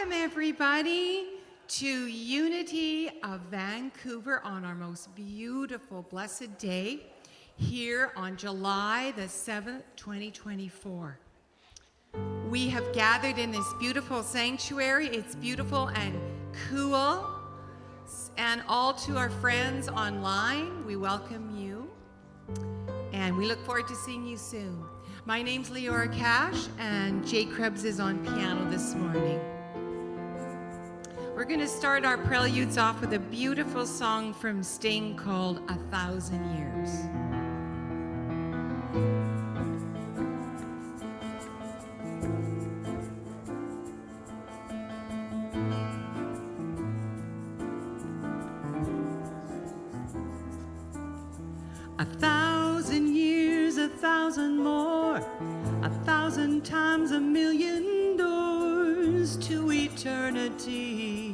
Welcome everybody to Unity of Vancouver on our most beautiful, blessed day here on July the 7th, 2024. We have gathered in this beautiful sanctuary. It's beautiful and cool. And all to our friends online, we welcome you. And we look forward to seeing you soon. My name's Leora Cash, and Jay Krebs is on piano this morning. We're going to start our preludes off with a beautiful song from Sting called 1,000 Years. 1,000 years, 1,000 more, 1,000 times 1,000,000 doors to eternity.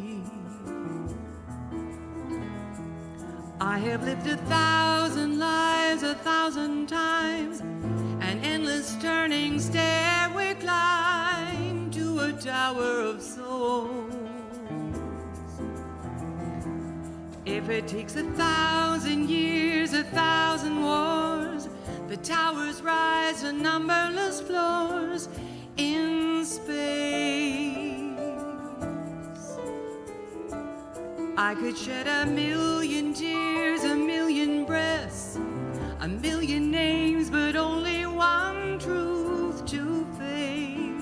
I have lived 1,000 lives, 1,000 times, an endless turning stairway climb to a tower of souls. If it takes 1,000 years, 1,000 wars, the towers rise to numberless floors in space. I could shed 1,000,000 tears, 1,000,000 breaths, 1,000,000 names, but only one truth to face.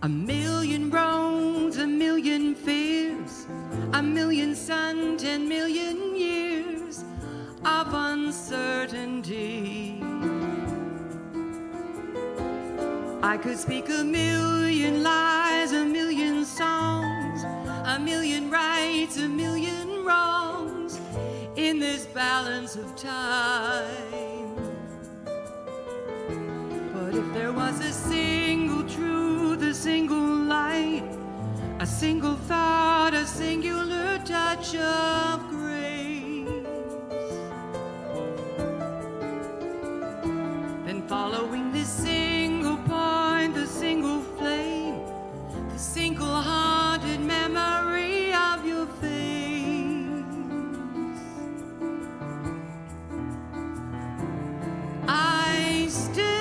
1,000,000 roads, 1,000,000 fears, 1,000,000 sun, 10,000,000 years of uncertainty. I could speak 1,000,000 lies, 1,000,000 songs, 1,000,000 rights, 1,000,000 wrongs in this balance of time. But if there was a single truth, a single light, a single thought, a singular touch of grace, then following this single point, the single flame, the single haunted memory of your face, I still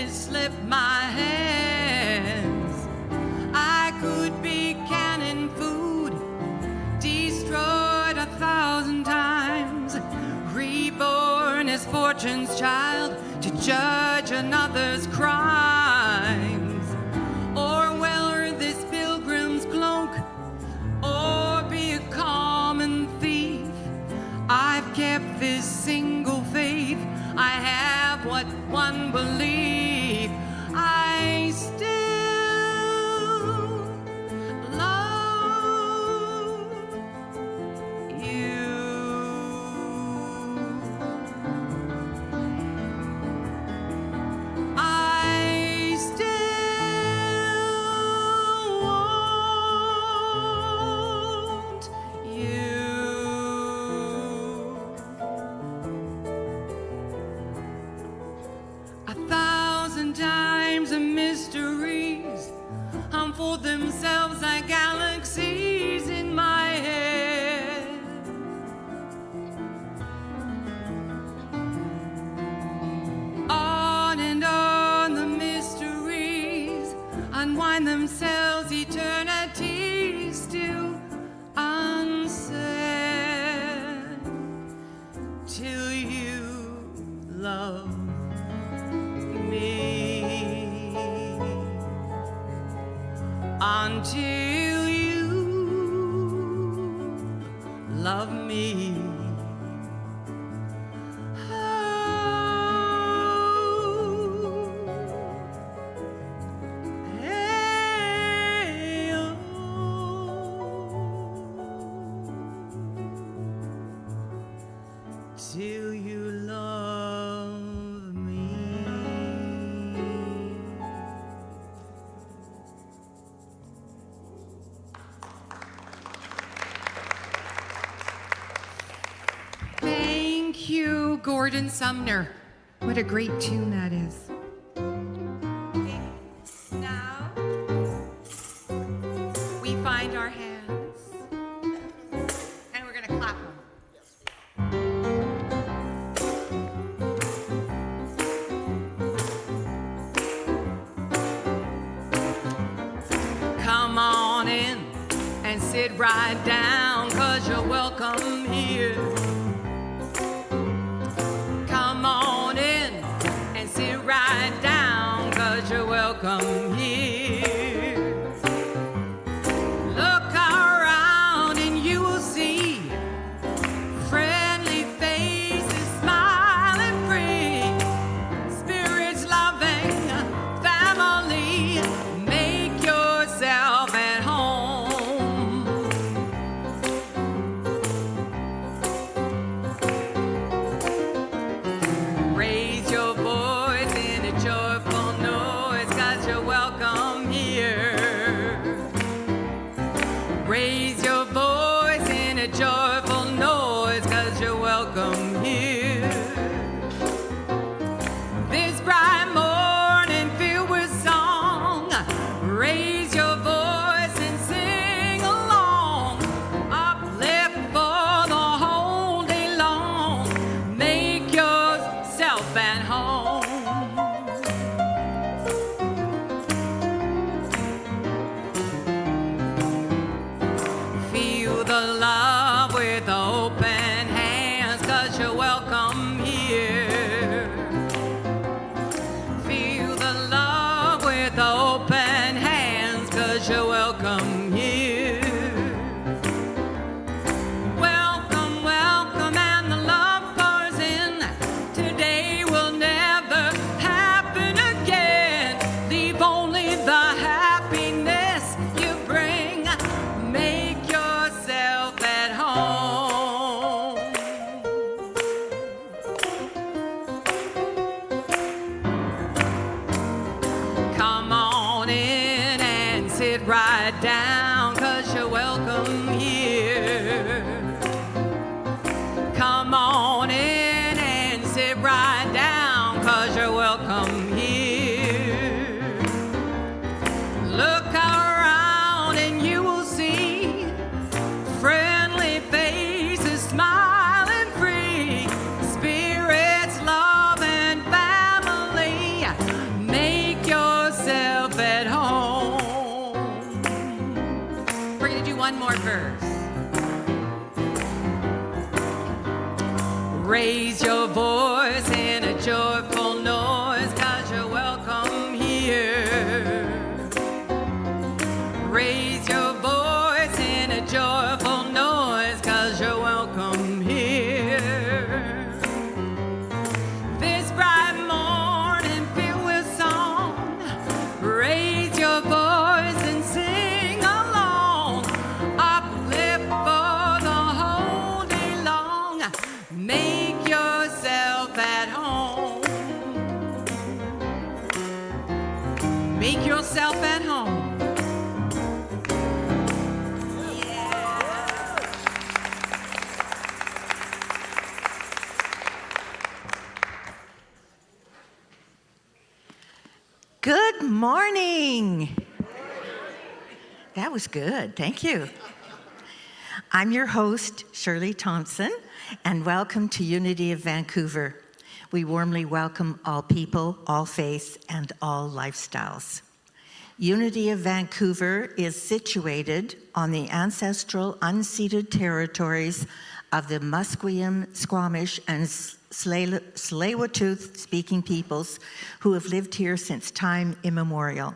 slip my hands. I could be cannon food, destroyed 1,000 times, reborn as fortune's child to judge another's crimes, or wear this pilgrim's cloak, or be a common thief. I've kept this single faith, I have what one believes. I still love you. unfold themselves like galaxies in my head. On and on the mysteries unwind themselves, eternity still unsaid, till you love me, until you love me. Till you love me. Thank you, Gordon Sumner. What a great tune that is. Okay, now we find our hands and we're going to clap them. Come on in and sit right down, 'cause you're welcome here. Come on in and sit right down, 'cause you're welcome here. Look around and you will see friendly faces, smiling free, spirits loving, family. Make yourself at home. Raise your voice in a joyful noise, 'cause you're welcome here. Raise your voice in a joyful noise, 'cause you're welcome here. This bright morning filled with song, raise your voice and sing along. Uplift for the whole day long. Make yourself at home. Feel the love with open hands, 'cause you're welcome here. Feel the love with open hands, 'cause you're welcome here. Welcome, welcome, and the love pours in. Today will never happen again. Leave only the happiness you bring. Make yourself at home. Come on in and sit right down, 'cause you're welcome here. Come on in and sit right down, 'cause you're welcome here. Look around and you will see friendly faces, smiling free, spirits, love, and family. Make yourself at home. We're going to do one more verse. Raise your voice in a joyful noise, 'cause you're welcome here. Raise your voice in a joyful noise, 'cause you're welcome here. This bright morning filled with song, raise your voice and sing along. Uplift for the whole day long. Make yourself at home. Make yourself at home. Good morning. That was good. Thank you. I'm your host, Shirley Thompson, and welcome to Unity of Vancouver. We warmly welcome all people, all faiths, and all lifestyles. Unity of Vancouver is situated on the ancestral unceded territories of the Musqueam, Squamish, and Tsleil-Waututh speaking peoples who have lived here since time immemorial.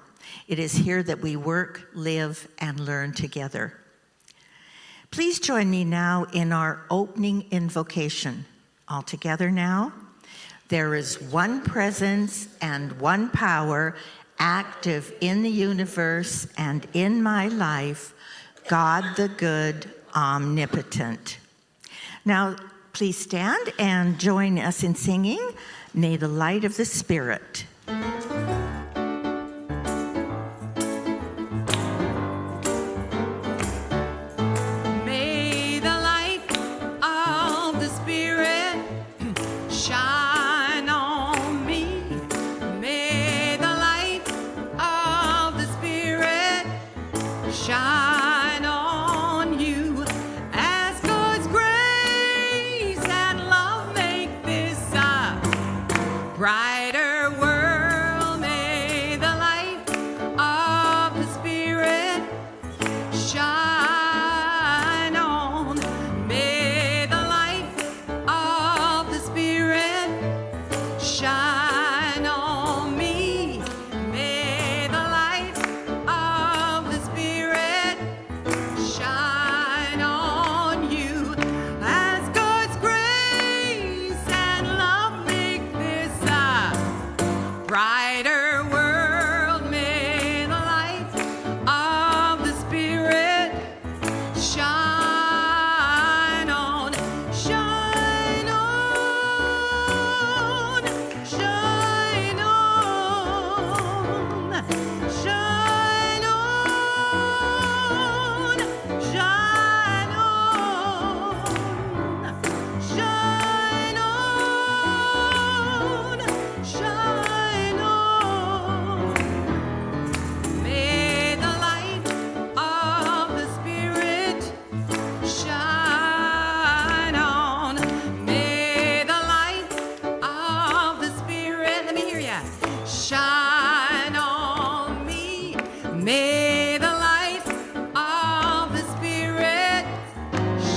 It is here that we work, live, and learn together. Please join me now in our opening invocation. All together now. There is one presence and one power active in the universe and in my life, God the good, omnipotent. Now, please stand and join us in singing, May the Light of the Spirit. May the light of the Spirit shine on me. May the light of the Spirit shine on you. As God's grace and love make this a brighter world. May the light of the Spirit shine on. May the light of the Spirit shine on me. May the light of the Spirit shine on you. As God's grace and love make this a brighter world. May the light of the Spirit shine on, shine on, shine on, shine on, shine on, shine on, shine on. May the light of the Spirit shine on. May the light of the Spirit, let me hear ya, shine on me. May the light of the Spirit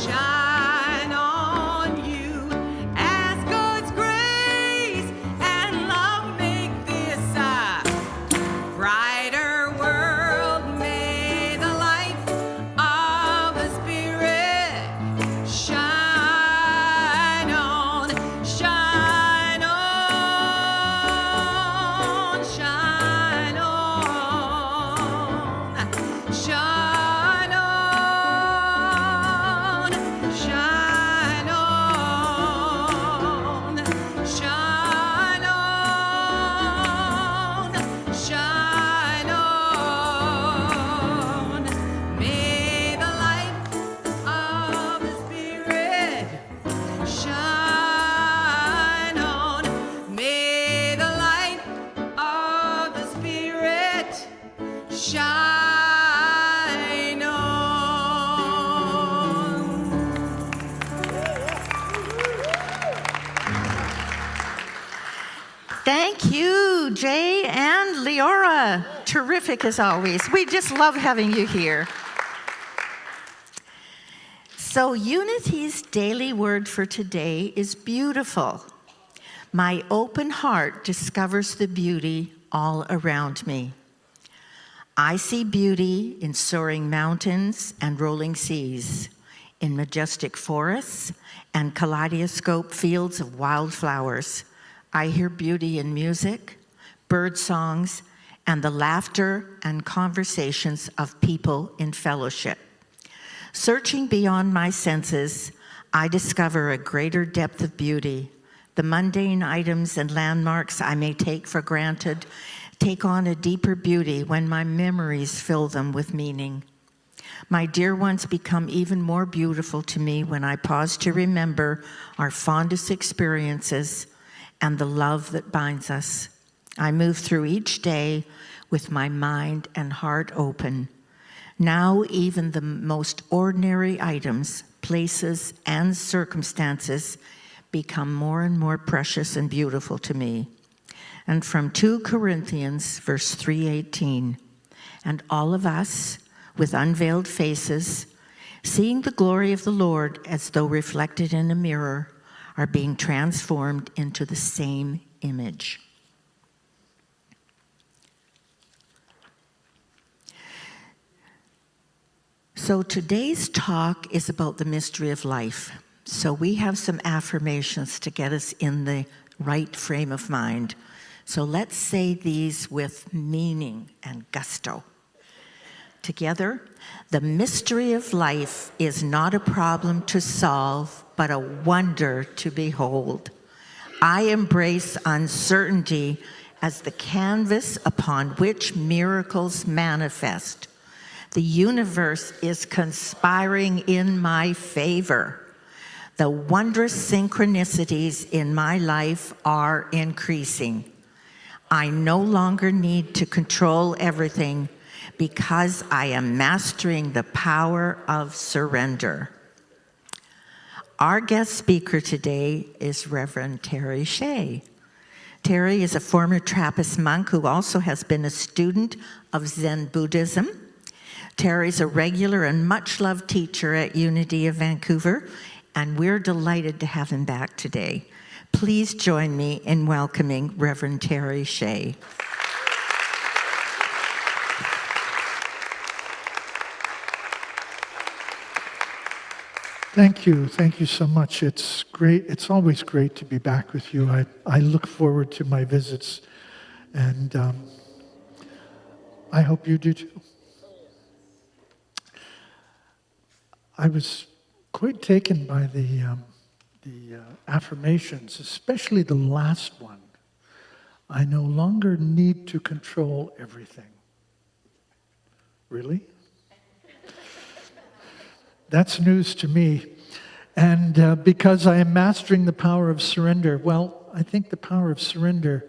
shine on you. As God's grace and love make this a brighter world. May the light of the Spirit shine on, shine on, shine on, shine on, shine on, shine on, shine on. May the light of the Spirit shine on. May the light of the Spirit shine on. Thank you, Jay and Leora. Terrific as always. We just love having you here. So Unity's daily word for today is beautiful. My open heart discovers the beauty all around me. I see beauty in soaring mountains and rolling seas, in majestic forests and kaleidoscope fields of wildflowers. I hear beauty in music, bird songs, and the laughter and conversations of people in fellowship. Searching beyond my senses, I discover a greater depth of beauty. The mundane items and landmarks I may take for granted take on a deeper beauty when my memories fill them with meaning. My dear ones become even more beautiful to me when I pause to remember our fondest experiences and the love that binds us. I move through each day with my mind and heart open, Now even the most ordinary items, places, and circumstances become more and more precious and beautiful to me. And from 2 Corinthians, verse 3:18, and all of us, with unveiled faces, seeing the glory of the Lord as though reflected in a mirror, are being transformed into the same image. So today's talk is about the mystery of life. So we have some affirmations to get us in the right frame of mind. So let's say these with meaning and gusto. Together, the mystery of life is not a problem to solve, but a wonder to behold. I embrace uncertainty as the canvas upon which miracles manifest. The universe is conspiring in my favor. The wondrous synchronicities in my life are increasing. I no longer need to control everything because I am mastering the power of surrender. Our guest speaker today is Reverend Terry Shea. Terry is a former Trappist monk who also has been a student of Zen Buddhism. Terry's a regular and much-loved teacher at Unity of Vancouver, and we're delighted to have him back today. Please join me in welcoming Reverend Terry Shea. Thank you. Thank you so much. It's great. It's always great to be back with you. I look forward to my visits, and I hope you do too. I was quite taken by the affirmations, especially the last one. I no longer need to control everything. Really? That's news to me. And because I am mastering the power of surrender, well, I think the power of surrender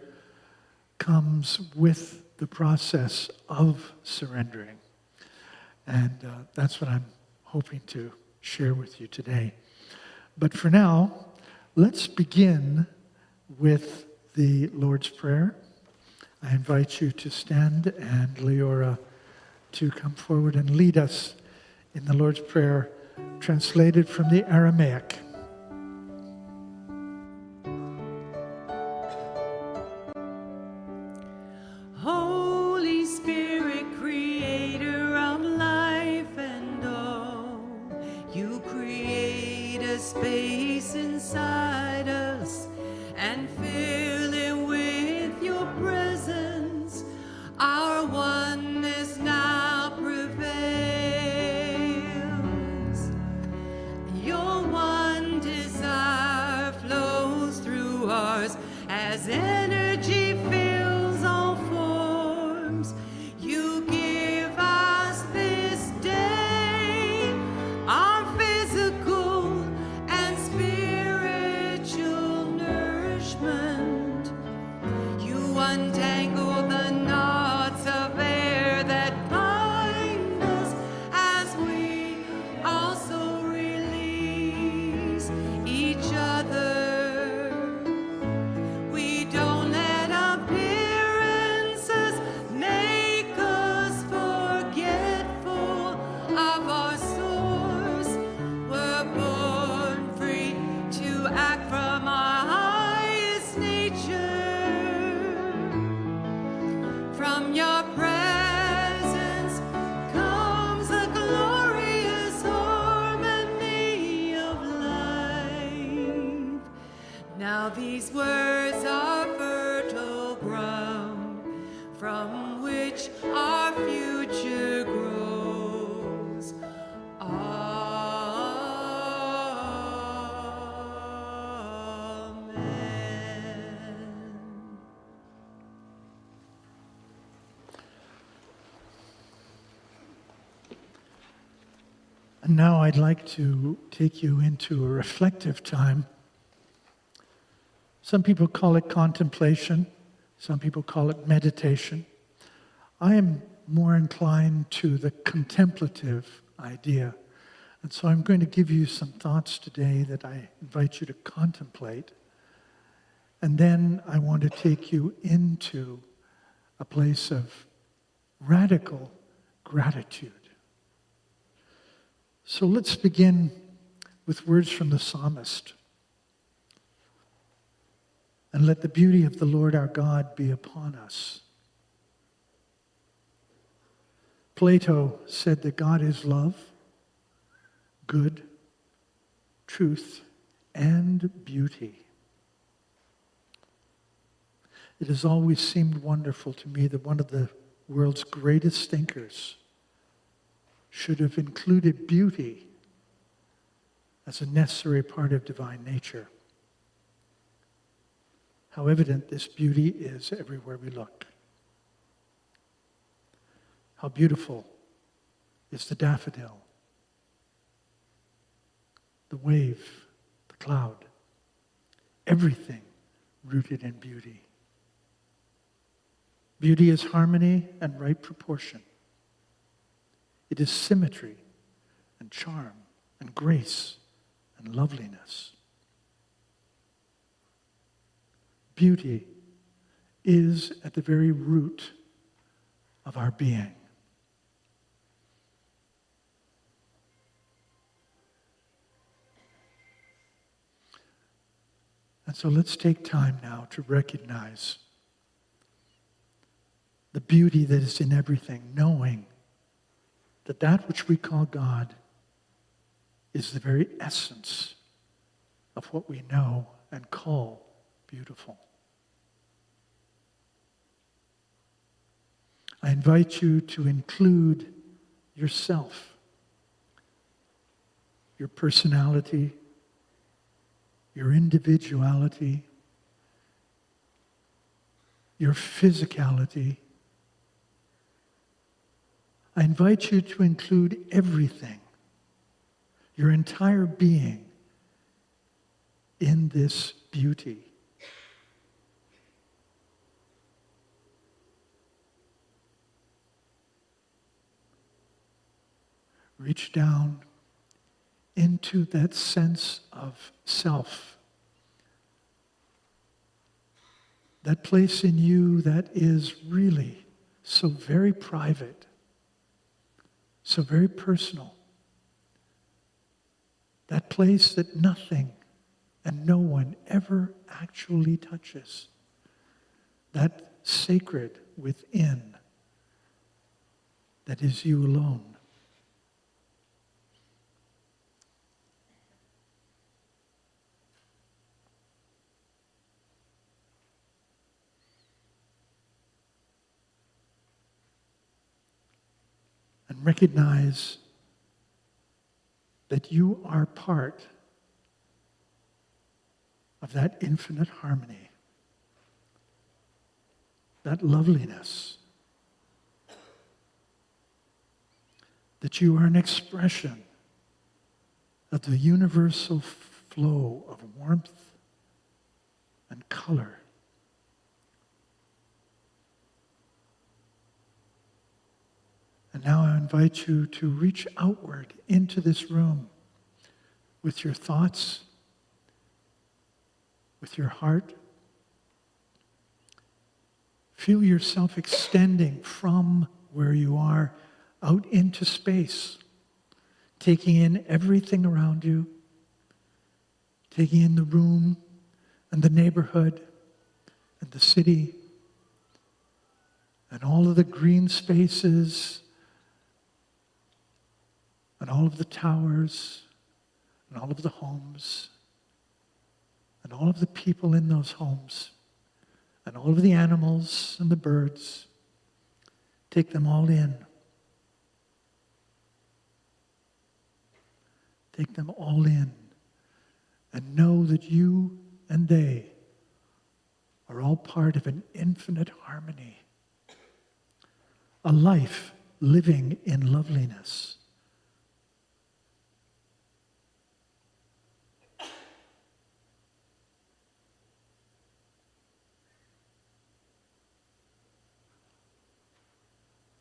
comes with the process of surrendering. And that's what I'm hoping to share with you today. But for now, let's begin with the Lord's Prayer. I invite you to stand and Leora to come forward and lead us in the Lord's Prayer, translated from the Aramaic. Holy Spirit, creator of life and all, you create a space inside us and fill it with your presence. Our oneness now prevails. Your one desire flows through ours as energy fills all forms. You give us this day our physical and spiritual nourishment. You untangle the knots of air that bind us as we also release each other. We don't let appearances make us forgetful of our source. We're born free to act from our highest nature. From your presence comes a glorious harmony of life. Now these words are fertile ground from which our future grows. Amen. And now I'd like to take you into a reflective time. Some people call it contemplation. Some people call it meditation. I am more inclined to the contemplative idea. And so I'm going to give you some thoughts today that I invite you to contemplate. And then I want to take you into a place of radical gratitude. So let's begin with words from the psalmist. And let the beauty of the Lord our God be upon us. Plato said that God is love, good, truth, and beauty. It has always seemed wonderful to me that one of the world's greatest thinkers should have included beauty as a necessary part of divine nature. How evident this beauty is everywhere we look. How beautiful is the daffodil, the wave, the cloud, everything rooted in beauty. Beauty is harmony and right proportion. It is symmetry and charm and grace and loveliness. Beauty is at the very root of our being. And so let's take time now to recognize the beauty that is in everything, knowing that that which we call God is the very essence of what we know and call beautiful. I invite you to include yourself, your personality, your individuality, your physicality. I invite you to include everything, your entire being, in this beauty. Reach down into that sense of self, that place in you that is really so very private, so very personal, that place that nothing and no one ever actually touches, that sacred within that is you alone. And recognize that you are part of that infinite harmony, that loveliness, that you are an expression of the universal flow of warmth and color. And now I invite you to reach outward into this room with your thoughts, with your heart. Feel yourself extending from where you are out into space, taking in everything around you, taking in the room and the neighborhood and the city and all of the green spaces and all of the towers, and all of the homes, and all of the people in those homes, and all of the animals and the birds. Take them all in. Take them all in, and know that you and they are all part of an infinite harmony, a life living in loveliness.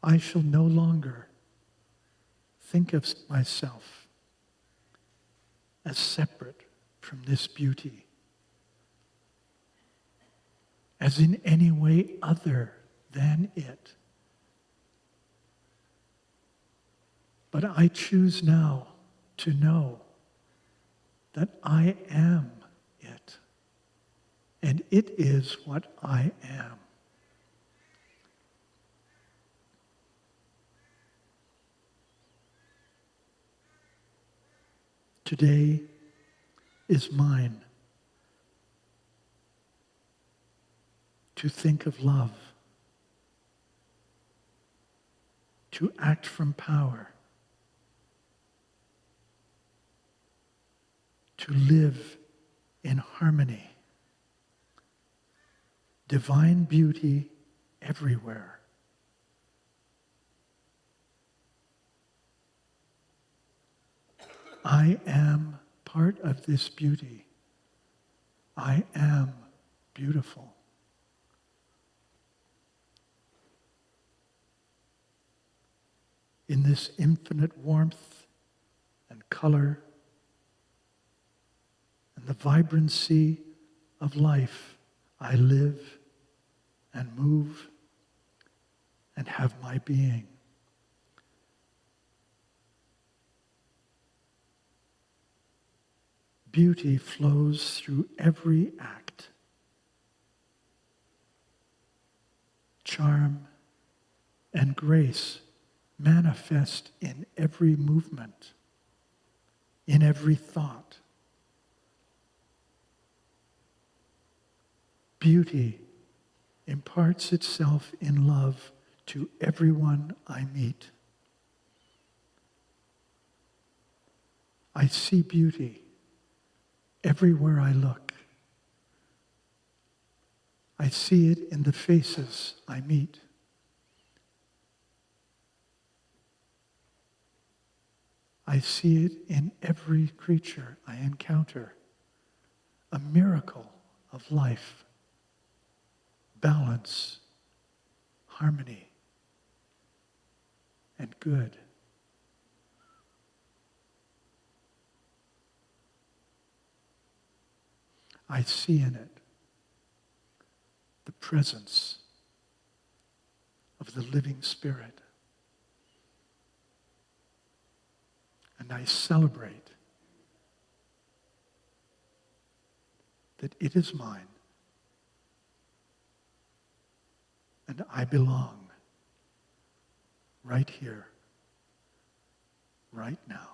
I shall no longer think of myself as separate from this beauty, as in any way other than it. But I choose now to know that I am it, and it is what I am. Today is mine to think of love, to act from power, to live in harmony, divine beauty everywhere. I am part of this beauty. I am beautiful. In this infinite warmth and color and the vibrancy of life, I live and move and have my being. Beauty flows through every act. Charm and grace manifest in every movement, in every thought. Beauty imparts itself in love to everyone I meet. I see beauty everywhere I look. I see it in the faces I meet. I see it in every creature I encounter. A miracle of life, balance, harmony, and good. I see in it the presence of the living Spirit. And I celebrate that it is mine and I belong right here, right now.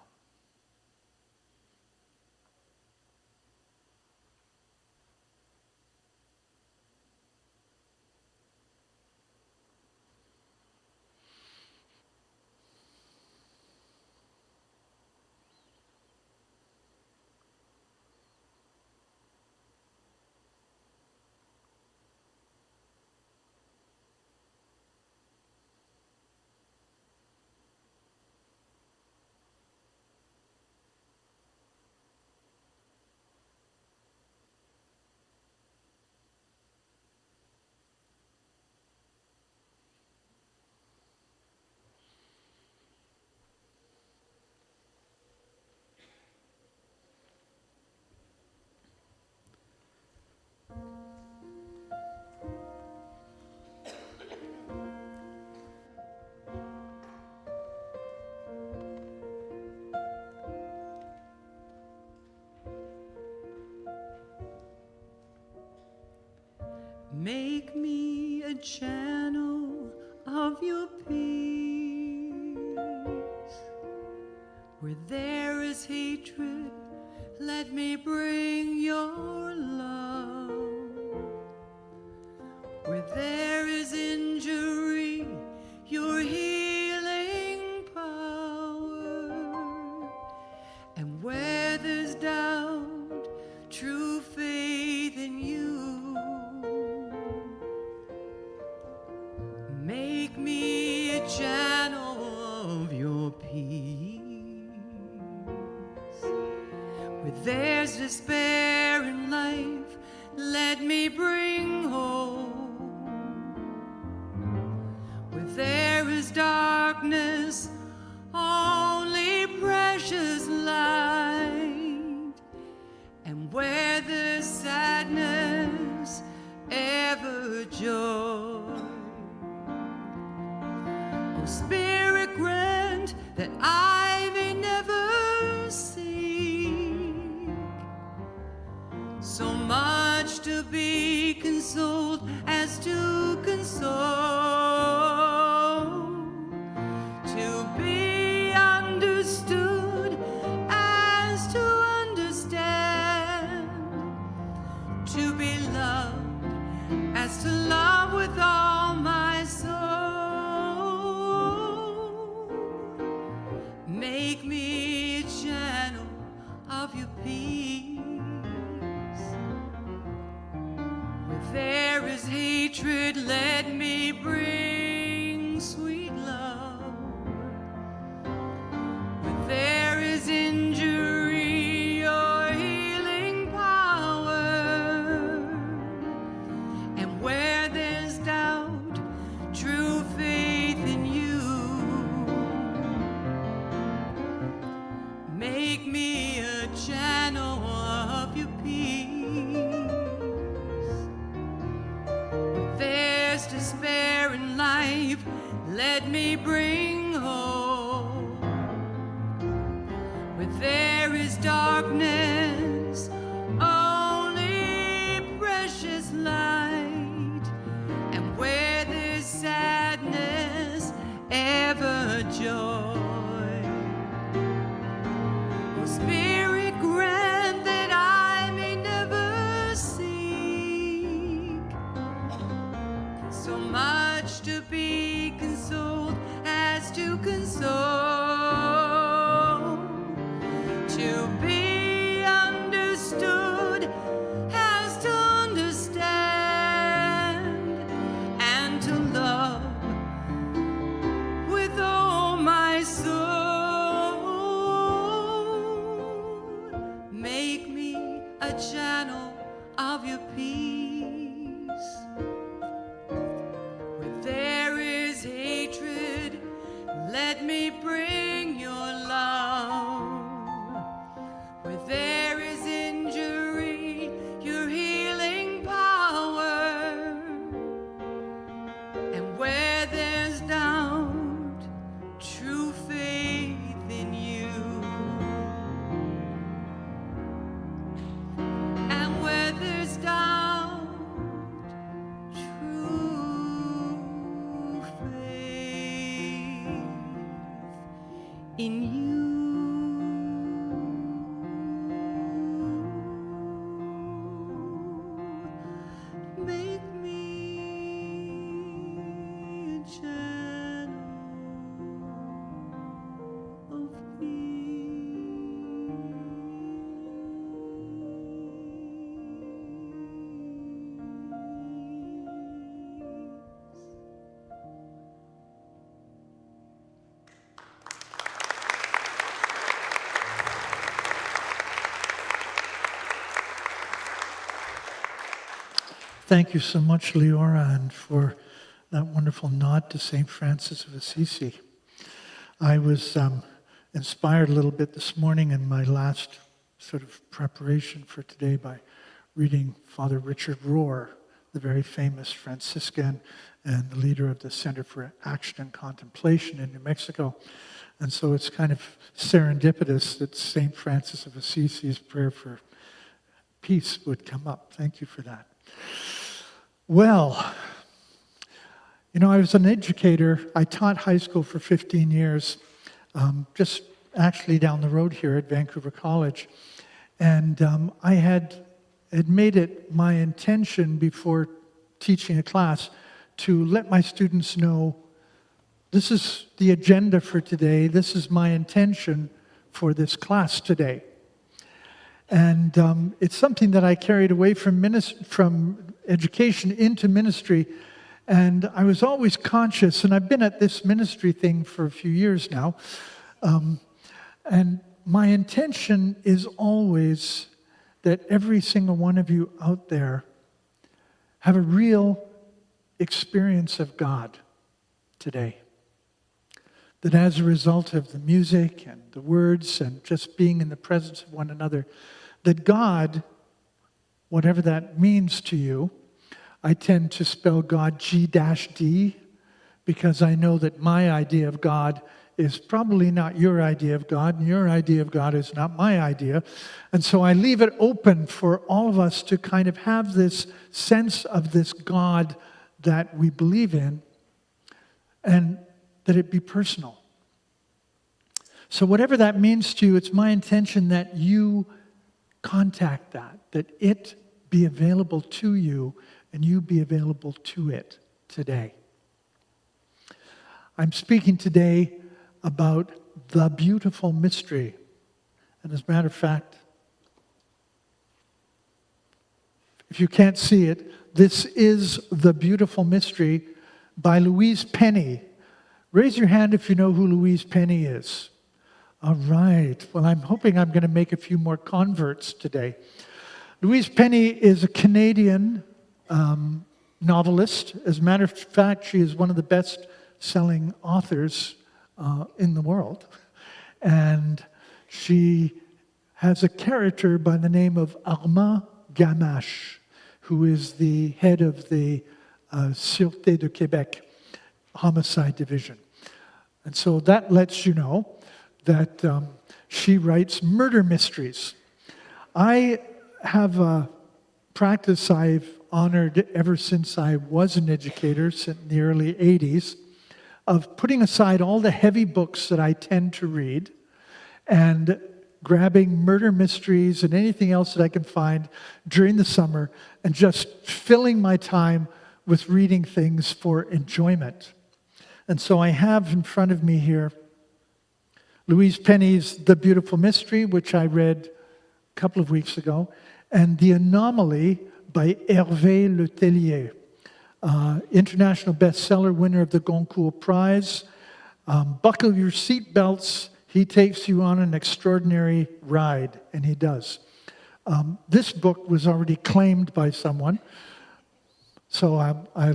Make me a channel of your peace. Where there is hatred, let me bring your love. Where there is injury, your healing power. And where there's doubt, true faith in you. Make me a channel of your peace. Where there's despair in life, let me bring hope. Where there is darkness, darkness only precious light, and where there's sadness ever joy. Oh, Spirit, grant that I may never seek so much to be consoled as to console, to be understood as to understand, to be loved as to love with all my soul. Make me a channel of your peace. Where there is hatred, let me bring sweet love. Where there is injury, your healing power. And where there's doubt, true faith in you. Make me a channel of your peace. Where there's despair in life, let me bring hope. Where there is darkness, only precious light. And where there's sadness, ever joy. Oh, Spirit, grant that I may never seek so much to be consoled as to console, to be understood as to understand, and to love with all my soul. Make me a channel of your peace. Where there is hatred, let me bring your love. Where there is injury, your healing power. And where there's doubt, true faith in you. And where there's doubt, true faith in you. Make me a channel of Thank you so much, Leora, and for that wonderful nod to St. Francis of Assisi. I was inspired a little bit this morning in my last sort of preparation for today by reading Father Richard Rohr, the very famous Franciscan and the leader of the Center for Action and Contemplation in New Mexico. And so it's kind of serendipitous that St. Francis of Assisi's prayer for peace would come up. Thank you for that. Well, you know, I was an educator. I taught high school for 15 years, just actually down the road here at Vancouver College. And I had made it my intention before teaching a class to let my students know, this is the agenda for today, this is my intention for this class today. And it's something that I carried away from education into ministry. And I was always conscious, and I've been at this ministry thing for a few years now, and my intention is always that every single one of you out there have a real experience of God today. that as a result of the music and the words and just being in the presence of one another, that God, whatever that means to you, I tend to spell God G-D, because I know that my idea of God is probably not your idea of God, and your idea of God is not my idea. And so I leave it open for all of us to kind of have this sense of this God that we believe in, and that it be personal. So whatever that means to you, it's my intention that you contact that it be available to you and you be available to it today. I'm speaking today about the beautiful mystery. And as a matter of fact, if you can't see it, this is The Beautiful Mystery by Louise Penny. Raise your hand if you know who Louise Penny is. All right. Well, I'm hoping I'm going to make a few more converts today. Louise Penny is a Canadian novelist. As a matter of fact, she is one of the best-selling authors in the world. And she has a character by the name of Armand Gamache, who is the head of the Sûreté de Québec Homicide Division. And so that lets you know that she writes murder mysteries. I have a practice I've honored ever since I was an educator in the early 80s of putting aside all the heavy books that I tend to read and grabbing murder mysteries and anything else that I can find during the summer and just filling my time with reading things for enjoyment. And so I have in front of me here Louise Penny's The Beautiful Mystery, which I read a couple of weeks ago, and The Anomaly by Hervé Letellier, international bestseller, winner of the Goncourt Prize. Buckle your seatbelts. He takes you on an extraordinary ride, and he does. This book was already claimed by someone, so I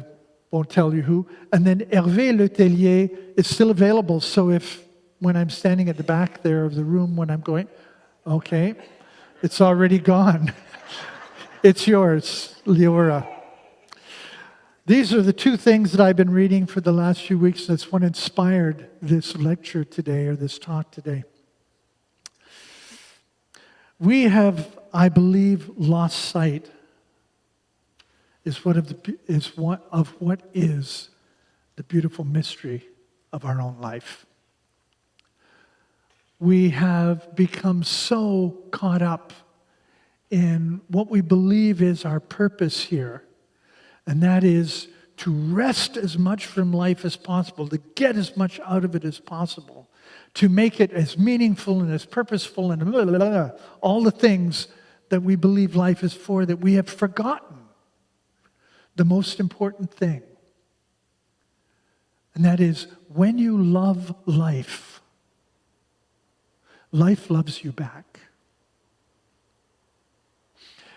won't tell you who. And then Hervé Letellier is still available, so if when I'm standing at the back there of the room when I'm going, okay, it's already gone. It's yours, Leora. These are the two things that I've been reading for the last few weeks. That's what inspired this lecture today, or this talk today. We have, I believe, lost sight of what is the beautiful mystery of our own life. We have become so caught up in what we believe is our purpose here, and that is to wrest as much from life as possible, to get as much out of it as possible, to make it as meaningful and as purposeful and blah, blah, blah, all the things that we believe life is for, that we have forgotten the most important thing. And that is, when you love life, life loves you back.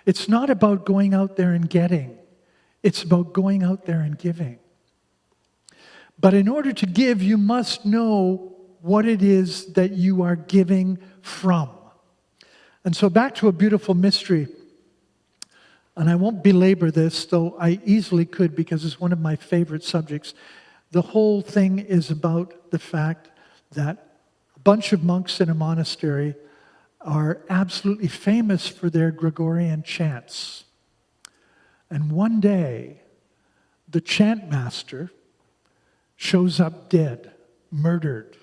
It's not about going out there and getting. It's about going out there and giving. But in order to give, you must know what it is that you are giving from. And so back to A Beautiful Mystery. And I won't belabor this, though I easily could because it's one of my favorite subjects. The whole thing is about the fact that a bunch of monks in a monastery are absolutely famous for their Gregorian chants. And one day, the chant master shows up dead, murdered,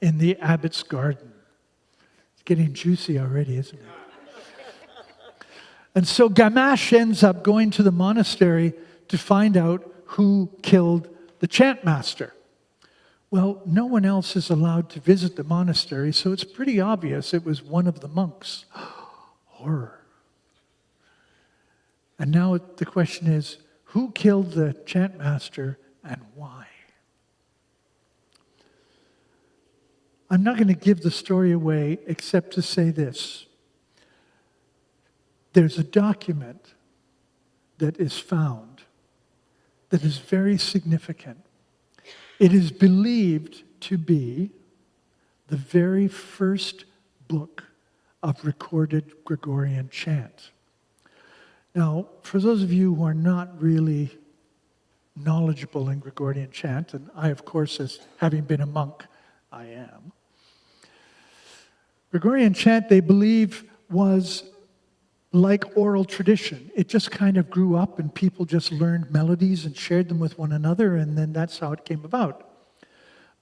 in the abbot's garden. It's getting juicy already, isn't it? And so Gamache ends up going to the monastery to find out who killed the chant master. Well, no one else is allowed to visit the monastery, so it's pretty obvious it was one of the monks. Horror. And now the question is, who killed the chant master and why? I'm not going to give the story away except to say this. There's a document that is found that is very significant. It is believed to be the very first book of recorded Gregorian chant. Now, for those of you who are not really knowledgeable in Gregorian chant, and I, of course, as having been a monk, I am, Gregorian chant, they believe, was like oral tradition. It just kind of grew up and people just learned melodies and shared them with one another, and then that's how it came about.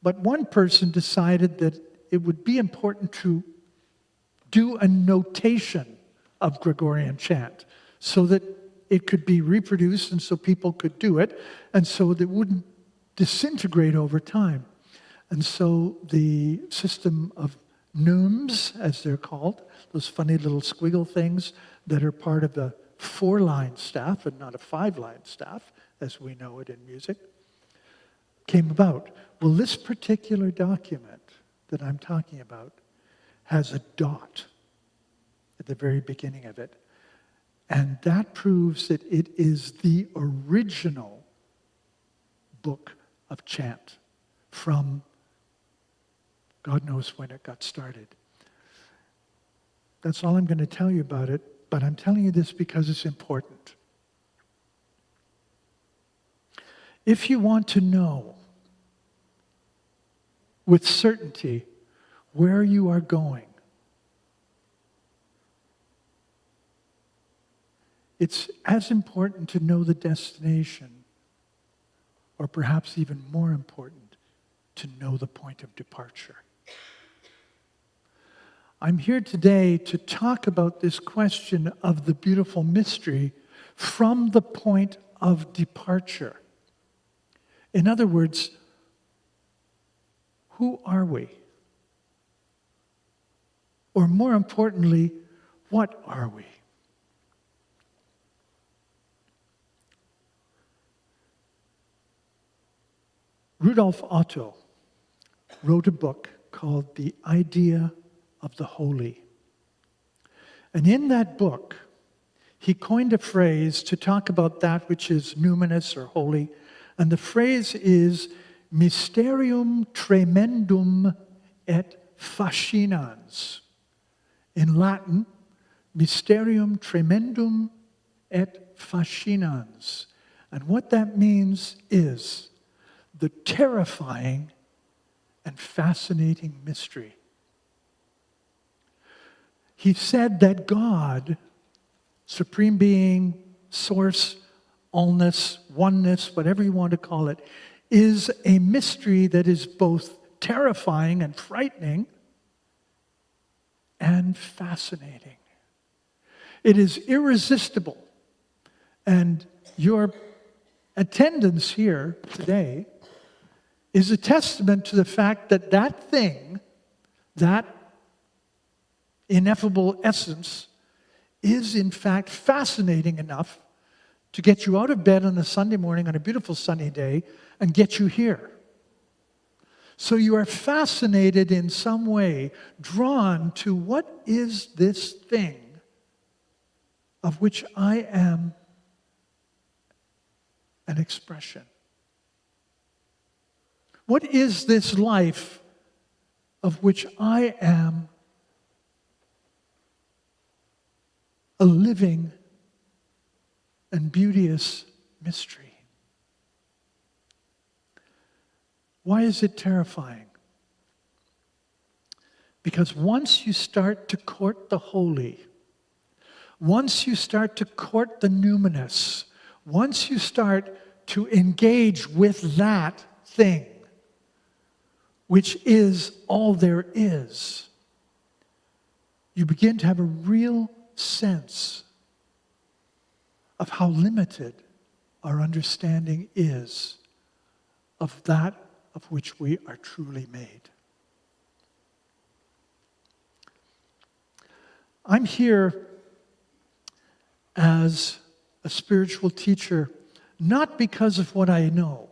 But one person decided that it would be important to do a notation of Gregorian chant so that it could be reproduced and so people could do it, and so that it wouldn't disintegrate over time. And so the system of neumes, as they're called, those funny little squiggle things that are part of the 4-line staff and not a 5-line staff, as we know it in music, came about. Well, this particular document that I'm talking about has a dot at the very beginning of it. And that proves that it is the original book of chant from God knows when it got started. That's all I'm going to tell you about it, but I'm telling you this because it's important. If you want to know with certainty where you are going, it's as important to know the destination, or perhaps even more important, to know the point of departure. I'm here today to talk about this question of the beautiful mystery from the point of departure. In other words, who are we? Or more importantly, what are we? Rudolf Otto wrote a book called The Idea of the Holy. And in that book, he coined a phrase to talk about that which is numinous or holy. And the phrase is mysterium tremendum et fascinans. In Latin, mysterium tremendum et fascinans. And what that means is the terrifying and fascinating mystery. He said that God, Supreme Being, Source, allness, oneness, whatever you want to call it, is a mystery that is both terrifying and frightening and fascinating. It is irresistible. And your attendance here today is a testament to the fact that that thing, that ineffable essence, is in fact fascinating enough to get you out of bed on a Sunday morning on a beautiful sunny day and get you here. So you are fascinated in some way, drawn to what is this thing of which I am an expression? What is this life of which I am a living and beauteous mystery? Why is it terrifying? Because once you start to court the holy, once you start to court the numinous, once you start to engage with that thing, which is all there is, you begin to have a real sense of how limited our understanding is of that of which we are truly made. I'm here as a spiritual teacher, not because of what I know,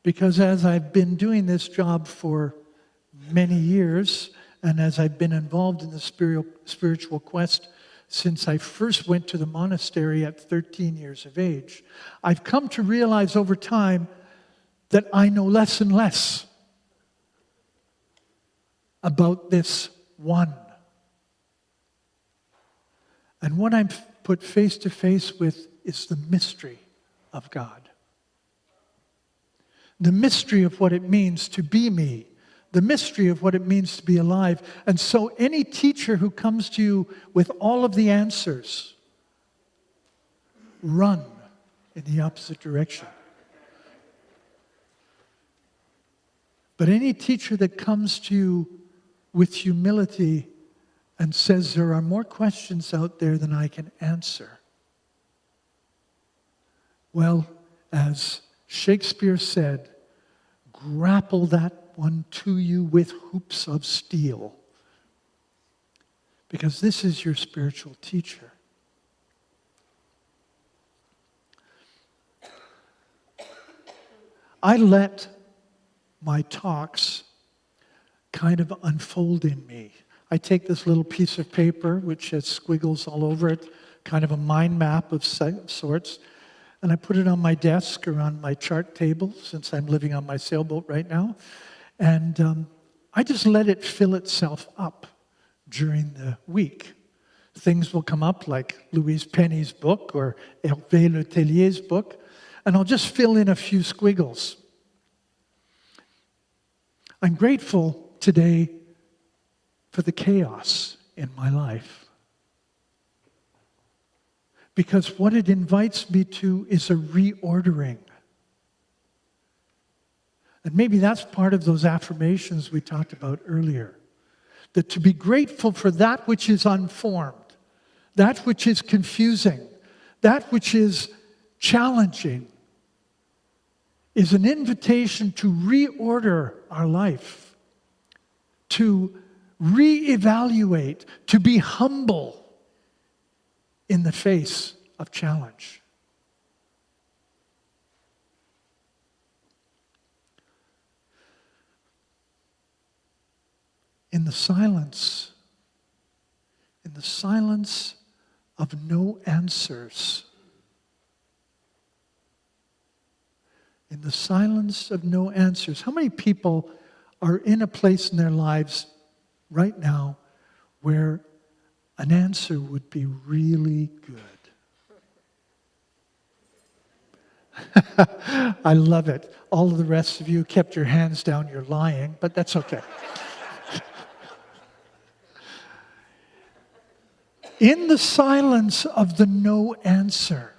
because as I've been doing this job for many years, and as I've been involved in the spiritual quest since I first went to the monastery at 13 years of age, I've come to realize over time that I know less and less about this one. And what I'm put face to face with is the mystery of God. The mystery of what it means to be me. The mystery of what it means to be alive. And so any teacher who comes to you with all of the answers, run in the opposite direction. But any teacher that comes to you with humility and says, there are more questions out there than I can answer. Well, as Shakespeare said, grapple that one to you with hoops of steel. Because this is your spiritual teacher. I let my talks kind of unfold in me. I take this little piece of paper, which has squiggles all over it, kind of a mind map of sorts, and I put it on my desk or on my chart table, since I'm living on my sailboat right now, and I just let it fill itself up during the week. Things will come up like Louise Penny's book or Hervé Letellier's book, and I'll just fill in a few squiggles. I'm grateful today for the chaos in my life. Because what it invites me to is a reordering. And maybe that's part of those affirmations we talked about earlier. That to be grateful for that which is unformed, that which is confusing, that which is challenging, is an invitation to reorder our life, to reevaluate, to be humble in the face of challenge. In the silence of no answers, in the silence of no answers. How many people are in a place in their lives right now where an answer would be really good? I love it. All of the rest of you kept your hands down, you're lying, but that's okay. In the silence of the no answer.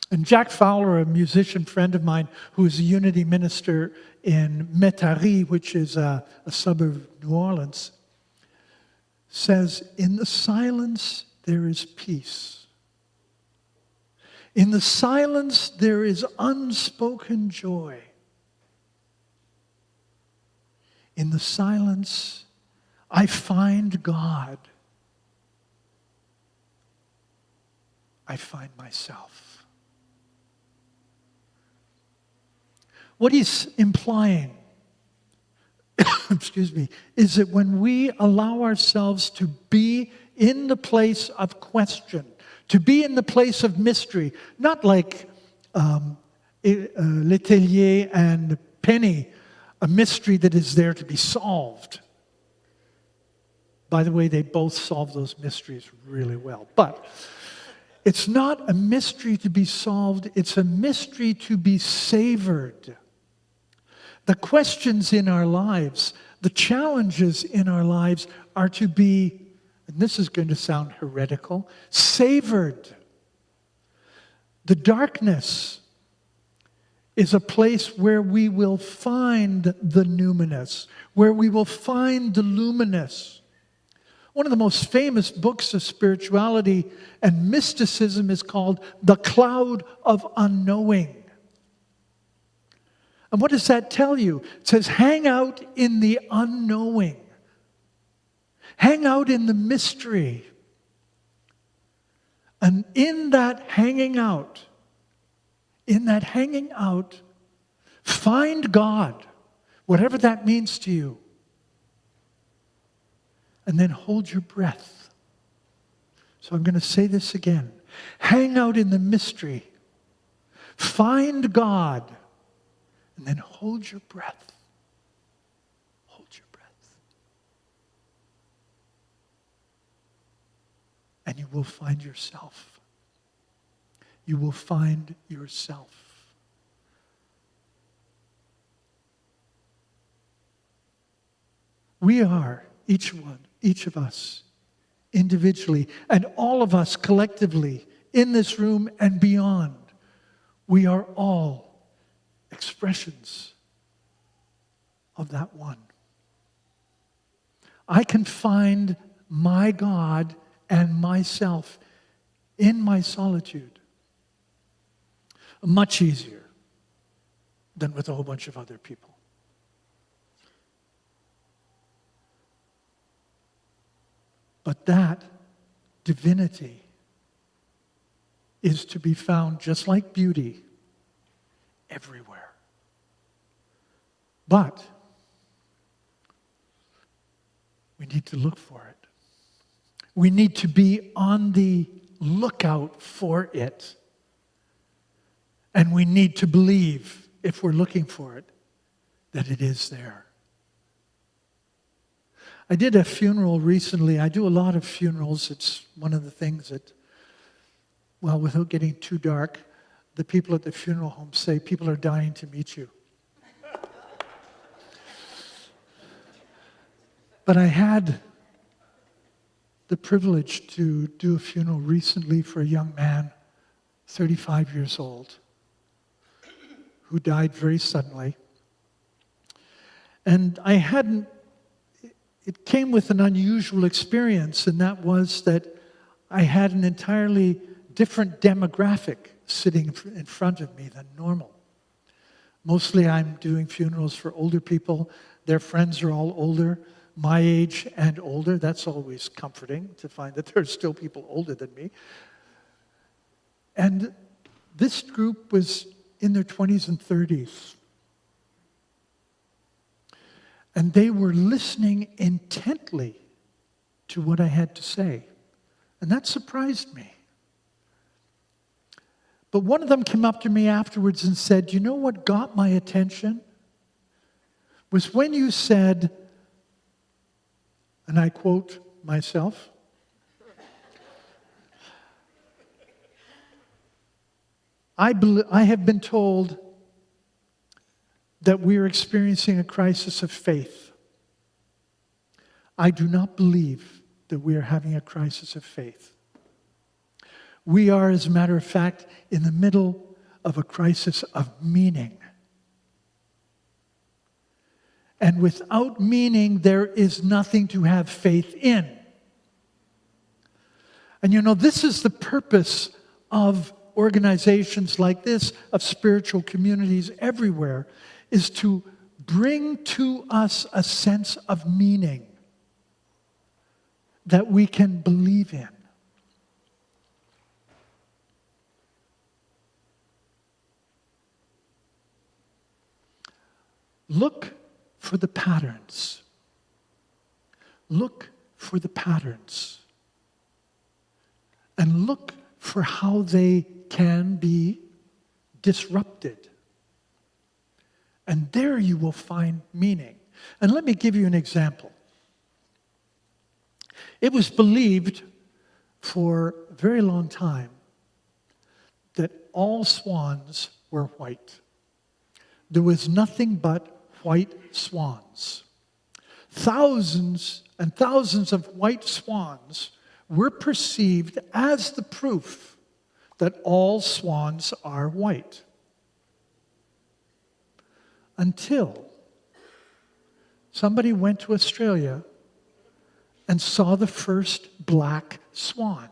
And Jack Fowler, a musician friend of mine who is a unity minister in Metairie, which is a suburb of New Orleans, says, in the silence there is peace. In the silence there is unspoken joy. In the silence I find God. I find myself. What he's implying, excuse me, is that when we allow ourselves to be in the place of question, to be in the place of mystery, not like Letellier and Penny, a mystery that is there to be solved. By the way, they both solve those mysteries really well. But it's not a mystery to be solved, it's a mystery to be savored. The questions in our lives, the challenges in our lives are to be, and this is going to sound heretical, savored. The darkness is a place where we will find the numinous, where we will find the luminous. One of the most famous books of spirituality and mysticism is called The Cloud of Unknowing. And what does that tell you? It says, hang out in the unknowing. Hang out in the mystery. And in that hanging out, find God, whatever that means to you. And then hold your breath. So I'm going to say this again. Hang out in the mystery. Find God. And then hold your breath. and you will find yourself. You will find yourself. We are, each of us, individually, and all of us collectively, in this room and beyond, we are all expressions of that one. I can find my God and myself in my solitude much easier than with a whole bunch of other people. But that divinity is to be found, just like beauty, everywhere. But we need to look for it. We need to be on the lookout for it. And we need to believe, if we're looking for it, that it is there. I did a funeral recently. I do a lot of funerals. It's one of the things that, well, without getting too dark, the people at the funeral home say people are dying to meet you. But I had the privilege to do a funeral recently for a young man, 35 years old, who died very suddenly. And it came with an unusual experience, and that was that I had an entirely different demographic sitting in front of me than normal. Mostly I'm doing funerals for older people. Their friends are all older, my age and older. That's always comforting to find that there are still people older than me. And this group was in their 20s and 30s. And they were listening intently to what I had to say. And that surprised me. But one of them came up to me afterwards and said, "You know what got my attention? Was when you said," and I quote myself, I have been told that we are experiencing a crisis of faith. I do not believe that we are having a crisis of faith. We are, as a matter of fact, in the middle of a crisis of meaning. And without meaning, there is nothing to have faith in. And you know, this is the purpose of organizations like this, of spiritual communities everywhere, is to bring to us a sense of meaning that we can believe in. Look for the patterns. Look for the patterns. And look for how they can be disrupted. And there you will find meaning. And let me give you an example. It was believed for a very long time that all swans were white. There was nothing but white swans. Thousands and thousands of white swans were perceived as the proof that all swans are white. Until somebody went to Australia and saw the first black swan.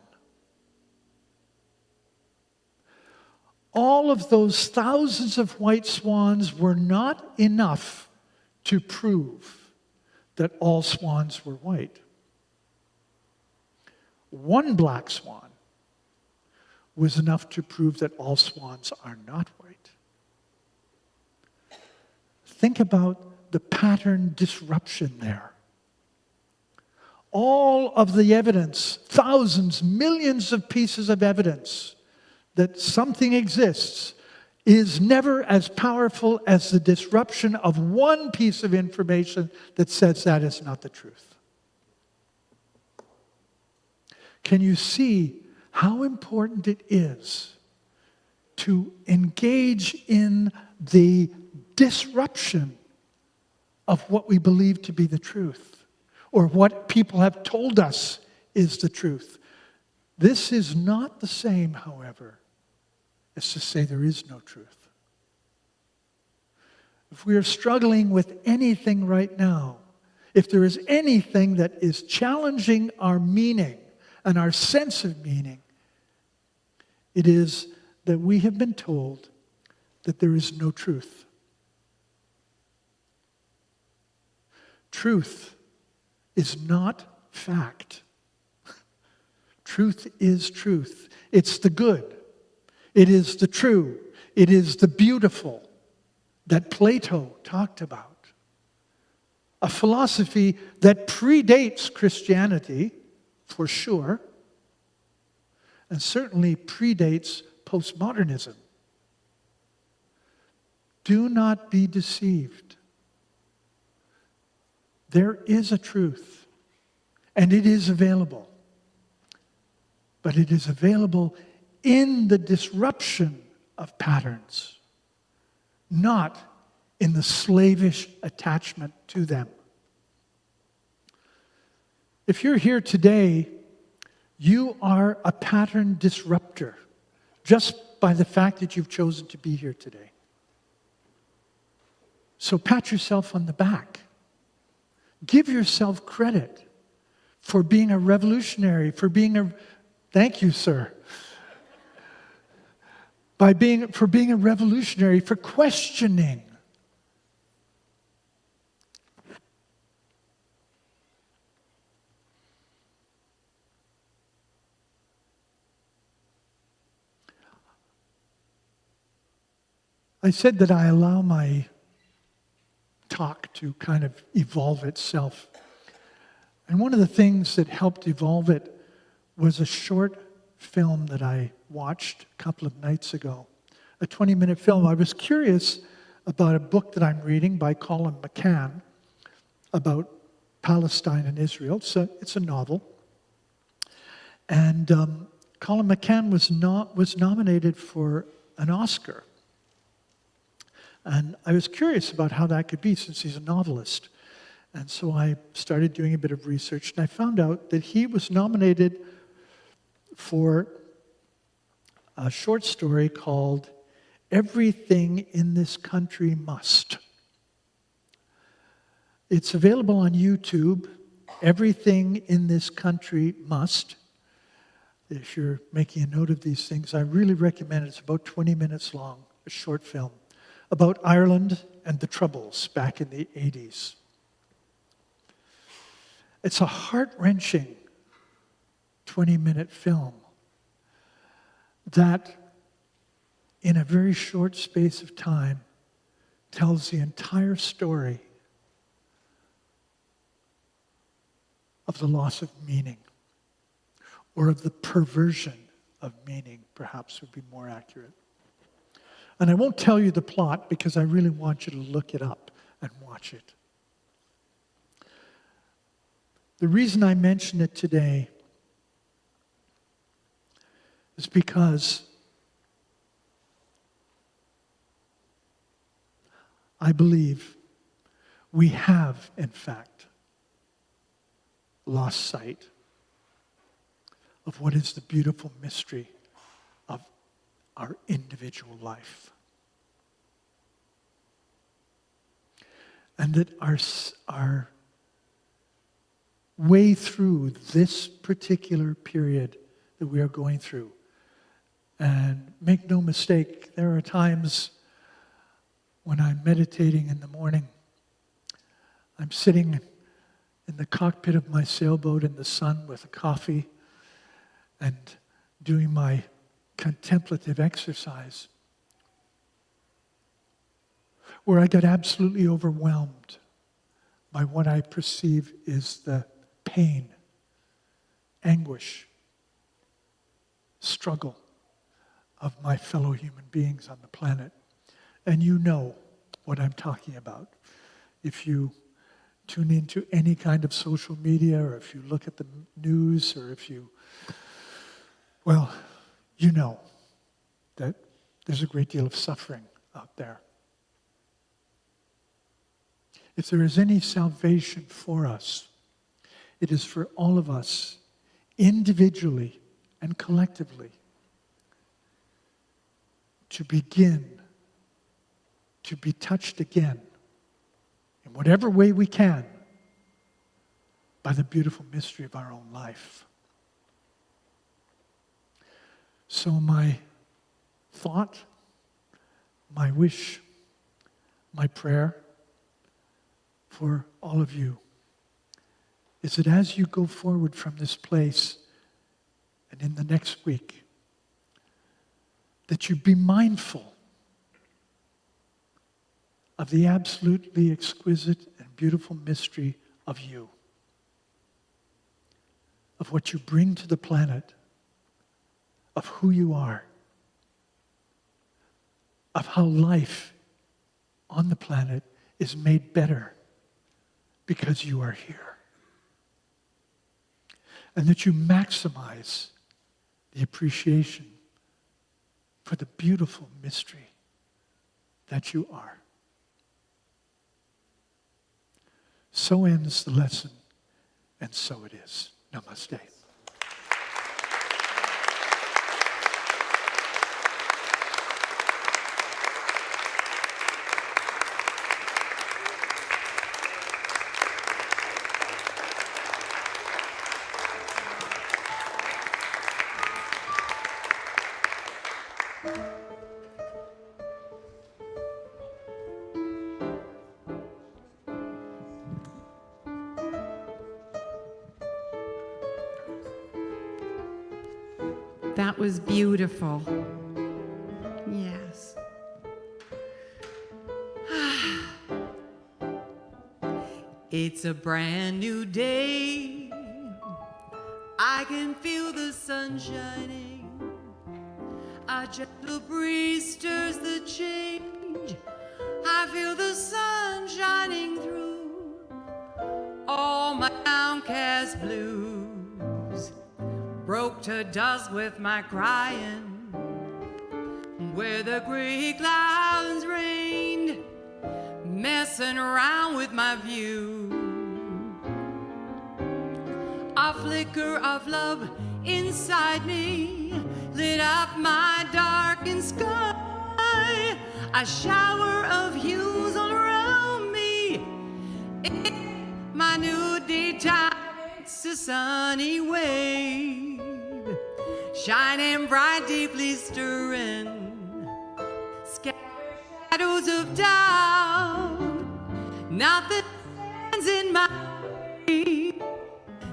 All of those thousands of white swans were not enough to prove that all swans were white. One black swan was enough to prove that all swans are not white. Think about the pattern disruption there. All of the evidence, thousands, millions of pieces of evidence that something exists is never as powerful as the disruption of one piece of information that says that is not the truth. Can you see how important it is to engage in the disruption of what we believe to be the truth, or what people have told us is the truth? This is not the same, however, as to say there is no truth. If we are struggling with anything right now, if there is anything that is challenging our meaning and our sense of meaning, it is that we have been told that there is no truth. Truth is not fact. Truth is truth. It's the good. It is the true. It is the beautiful that Plato talked about. A philosophy that predates Christianity, for sure, and certainly predates postmodernism. Do not be deceived. There is a truth, and it is available. But it is available in the disruption of patterns, not in the slavish attachment to them. If you're here today, you are a pattern disruptor just by the fact that you've chosen to be here today. So pat yourself on the back. Give yourself credit for being a revolutionary, for being a... Thank you, sir. For being a revolutionary, for questioning. I said that I allow my talk to kind of evolve itself. And one of the things that helped evolve it was a short film that I watched a couple of nights ago, a 20-minute film. I was curious about a book that I'm reading by Colin McCann about Palestine and Israel. It's a novel. And Colin McCann was nominated for an Oscar. And I was curious about how that could be, since he's a novelist. And so I started doing a bit of research, and I found out that he was nominated for a short story called Everything in This Country Must. It's available on YouTube, Everything in This Country Must. If you're making a note of these things, I really recommend it. It's about 20 minutes long, a short film about Ireland and the Troubles back in the 80s. It's a heart-wrenching 20-minute film that, in a very short space of time, tells the entire story of the loss of meaning, or of the perversion of meaning, perhaps would be more accurate. And I won't tell you the plot because I really want you to look it up and watch it. The reason I mention it today is because I believe we have, in fact, lost sight of what is the beautiful mystery of our individual life. And that our way through this particular period that we are going through, and make no mistake, there are times when I'm meditating in the morning, I'm sitting in the cockpit of my sailboat in the sun with a coffee and doing my contemplative exercise, where I get absolutely overwhelmed by what I perceive is the pain, anguish, struggle of my fellow human beings on the planet. And you know what I'm talking about if you tune into any kind of social media, or if you look at the news, or if you, well, you know that there's a great deal of suffering out there. If there is any salvation for us, it is for all of us, individually and collectively, to begin to be touched again, in whatever way we can, by the beautiful mystery of our own life. So my thought, my wish, my prayer for all of you is that as you go forward from this place and in the next week, that you be mindful of the absolutely exquisite and beautiful mystery of you, of what you bring to the planet, of who you are, of how life on the planet is made better because you are here. And that you maximize the appreciation for the beautiful mystery that you are. So ends the lesson, and so it is. Namaste. That was beautiful. Yes. It's a brand new day. I can feel the sun shining. A gentle breeze stirs the change. I feel the sun shining through all my downcast blues. Broke to dust with my crying, where the gray clouds rained, messing around with my view. A flicker of love inside me lit up my darkened sky. A shower of hues all around me. In my new daytime, it's a sunny wave, shining bright, deeply stirring, scattered shadows of doubt. Nothing stands in my way.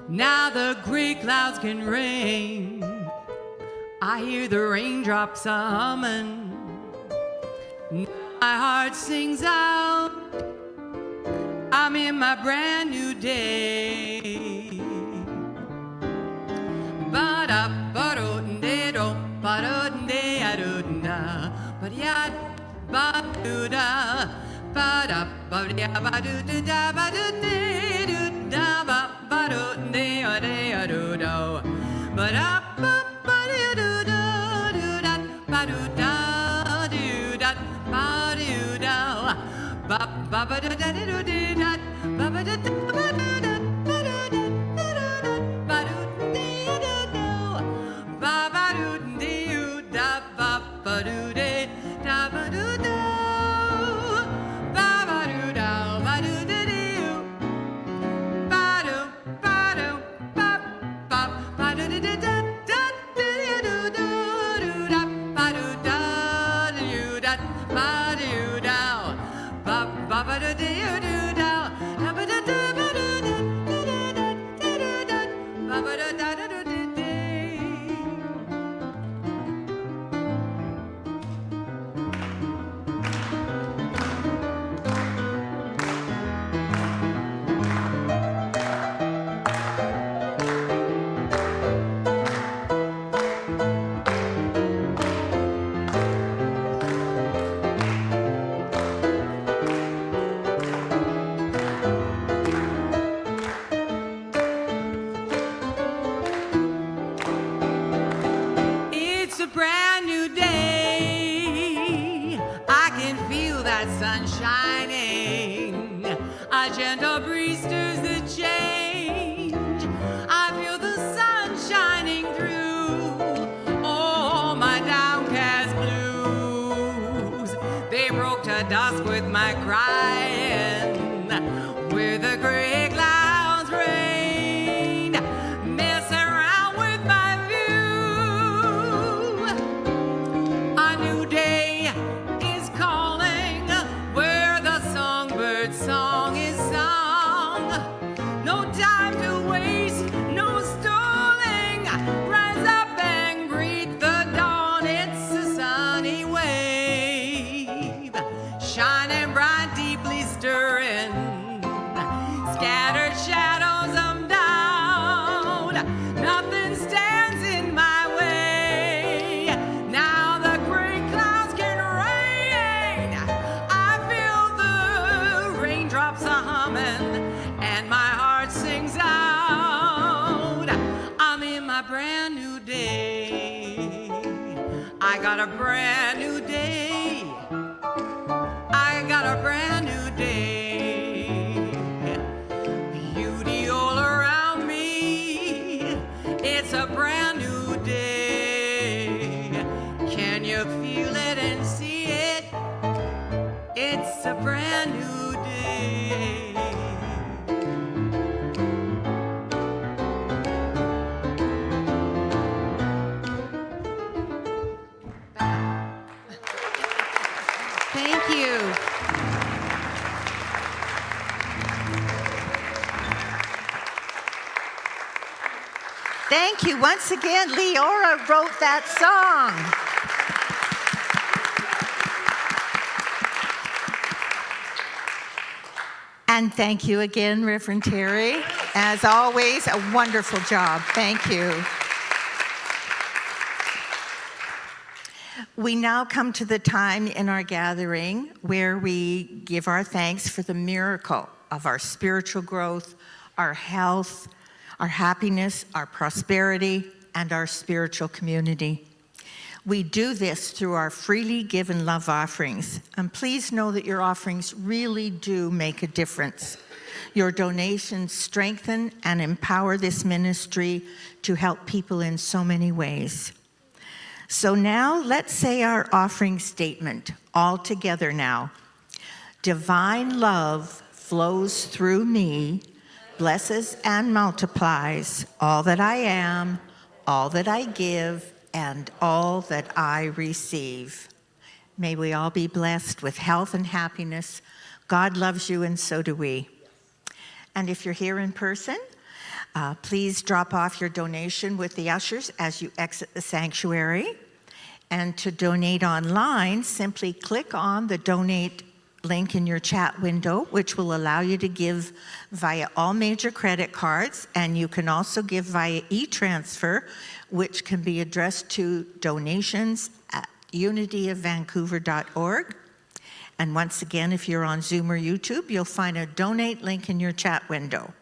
Now the gray clouds can rain. I hear the raindrops humming. My heart sings out. I'm in my brand new day. Ba-da-ba-do-de-do, ba-do-de-a-do-da, ba-da-ba-do-da, ba-da-ba-do-da, ba-do-de-do-da, ba-ba-do-de-a-de-a-do-do, ba-da-ba-ba-de-do-do-do-da, ba-do-da-do-da, ba-do-da, ba-ba-ba-do-da-do-da, ba-ba-da-da-ba-do-da. Ba-ba-da-dee-doo-doo. brand new day. I can feel that sun shining. A gentle breeze stirs the change. I feel the sun shining through all my downcast blues. They broke to dust with my crying, where the gray clouds rain, mess around with my view. A new day is calling, where the songbird's song is sung. No time to waste, no stalling. Rise up and greet the dawn. It's a sunny wave, shining bright, deeply stirring. Scattered shadows I'm down. Nothing stands in my way. Now the gray clouds can rain. I feel the raindrops are humming, and my heart sings out. I'm in my brand new day. I got a brand new day. I got a brand new day. Beauty all around me. It's a brand new day. Can you feel it and see it? It's a brand new day. Thank you. Thank you once again. Leora wrote that song. And thank you again, Reverend Terry. As always, a wonderful job. Thank you. We now come to the time in our gathering where we give our thanks for the miracle of our spiritual growth, our health, our happiness, our prosperity, and our spiritual community. We do this through our freely given love offerings. And please know that your offerings really do make a difference. Your donations strengthen and empower this ministry to help people in so many ways. So now let's say our offering statement all together now. Divine love flows through me, blesses and multiplies all that I am, all that I give, and all that I receive. May we all be blessed with health and happiness. God loves you, and so do we. And if you're here in person, please drop off your donation with the ushers as you exit the sanctuary. And to donate online, simply click on the donate link in your chat window, which will allow you to give via all major credit cards. And you can also give via e-transfer, which can be addressed to donations@unityofvancouver.org. And once again, if you're on Zoom or YouTube, you'll find a donate link in your chat window.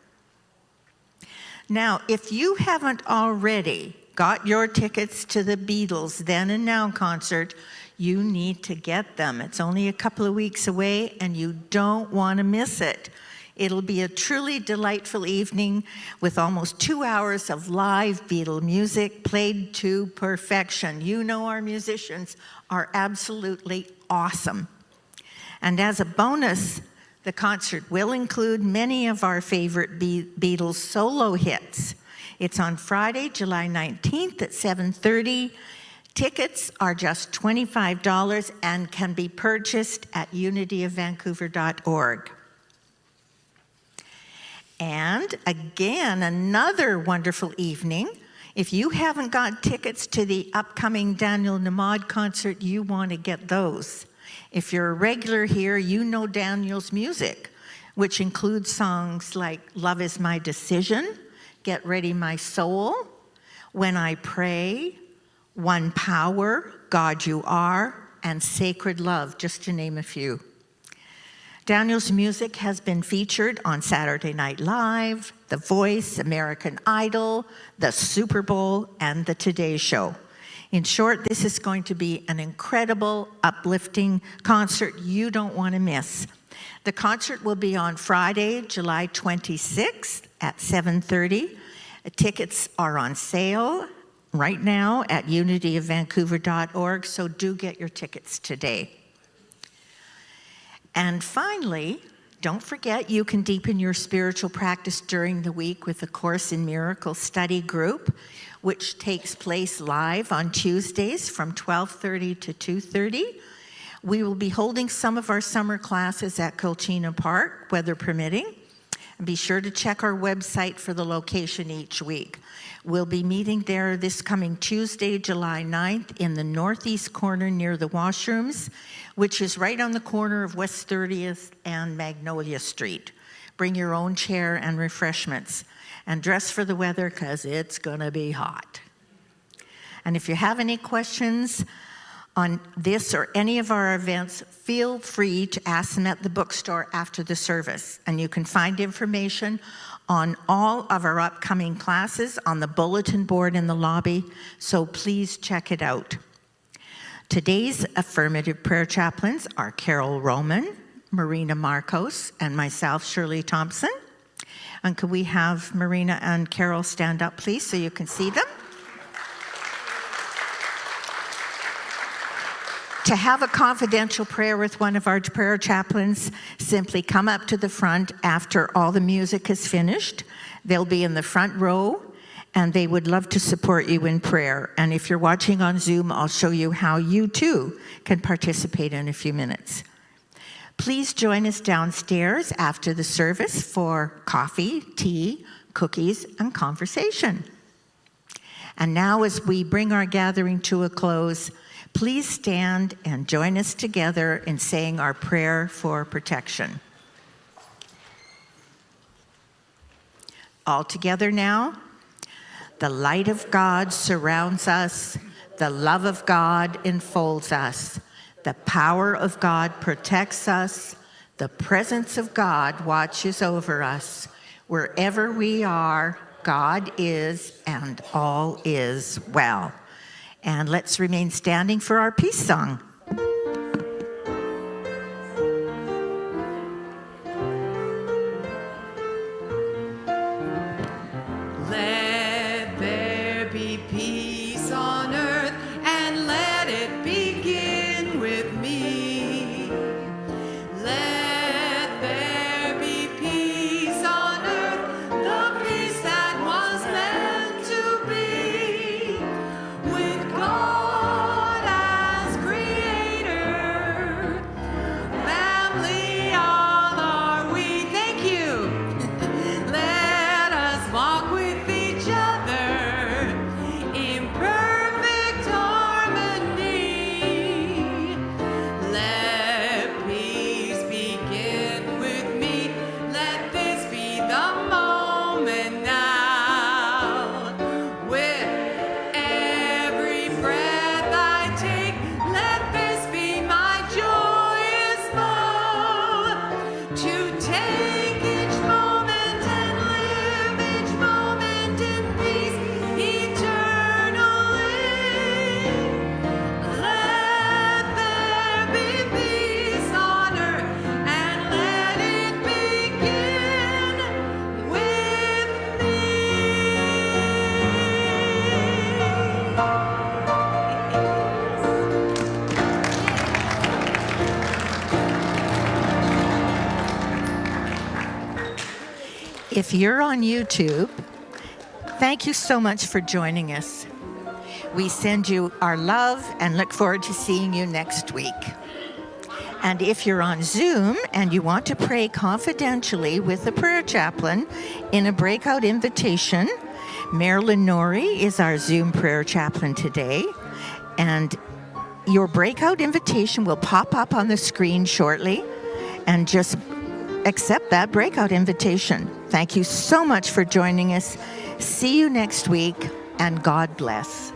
Now, if you haven't already got your tickets to the Beatles Then and Now concert, you need to get them. It's only a couple of weeks away, and you don't want to miss it. It'll be a truly delightful evening with almost 2 hours of live Beatle music played to perfection. You know our musicians are absolutely awesome. And as a bonus, the concert will include many of our favorite Beatles solo hits. It's on Friday, July 19th at 7:30. Tickets are just $25 and can be purchased at unityofvancouver.org. And again, another wonderful evening. If you haven't got tickets to the upcoming Daniel Namad concert, you want to get those. If you're a regular here, you know Daniel's music, which includes songs like Love Is My Decision, Get Ready My Soul, When I Pray, One Power, God You Are, and Sacred Love, just to name a few. Daniel's music has been featured on Saturday Night Live, The Voice, American Idol, the Super Bowl, and the Today Show. In short, this is going to be an incredible, uplifting concert you don't want to miss. The concert will be on Friday, July 26th at 7:30. Tickets are on sale right now at unityofvancouver.org, so do get your tickets today. And finally, don't forget you can deepen your spiritual practice during the week with the Course in Miracles study group, which takes place live on Tuesdays from 12:30 to 2:30. We will be holding some of our summer classes at Colchina Park, weather permitting. And be sure to check our website for the location each week. We'll be meeting there this coming Tuesday, July 9th, in the northeast corner near the washrooms, which is right on the corner of West 30th and Magnolia Street. Bring your own chair and refreshments, and dress for the weather because it's going to be hot. And if you have any questions on this or any of our events, feel free to ask them at the bookstore after the service. And you can find information on all of our upcoming classes on the bulletin board in the lobby, so please check it out. Today's affirmative prayer chaplains are Carol Roman, Marina Marcos, and myself, Shirley Thompson. And could we have Marina and Carol stand up, please, so you can see them? To have a confidential prayer with one of our prayer chaplains, simply come up to the front after all the music is finished. They'll be in the front row, and they would love to support you in prayer. And if you're watching on Zoom, I'll show you how you too can participate in a few minutes. Please join us downstairs after the service for coffee, tea, cookies, and conversation. And now, as we bring our gathering to a close, please stand and join us together in saying our prayer for protection. All together now. The light of God surrounds us. The love of God enfolds us. The power of God protects us. The presence of God watches over us. Wherever we are, God is, and all is well. And let's remain standing for our peace song. Let there be peace on earth, and let it begin with me. Let there be peace on earth, the peace that was meant to be, with God as creator. Family, all are we. Thank you. Let us walk with each other in perfect harmony. Let peace begin with me. Let this be the moment now. With every breath I take, let this be my joyous mode. To take each moment and live each moment in peace eternally. Let there be peace on earth, and let it begin with If you're on YouTube, thank you so much for joining us. We send you our love and look forward to seeing you next week. And if you're on Zoom and you want to pray confidentially with the prayer chaplain in a breakout invitation, Marilyn Norrie is our Zoom prayer chaplain today. And your breakout invitation will pop up on the screen shortly, and just accept that breakout invitation. Thank you so much for joining us. See you next week, and God bless.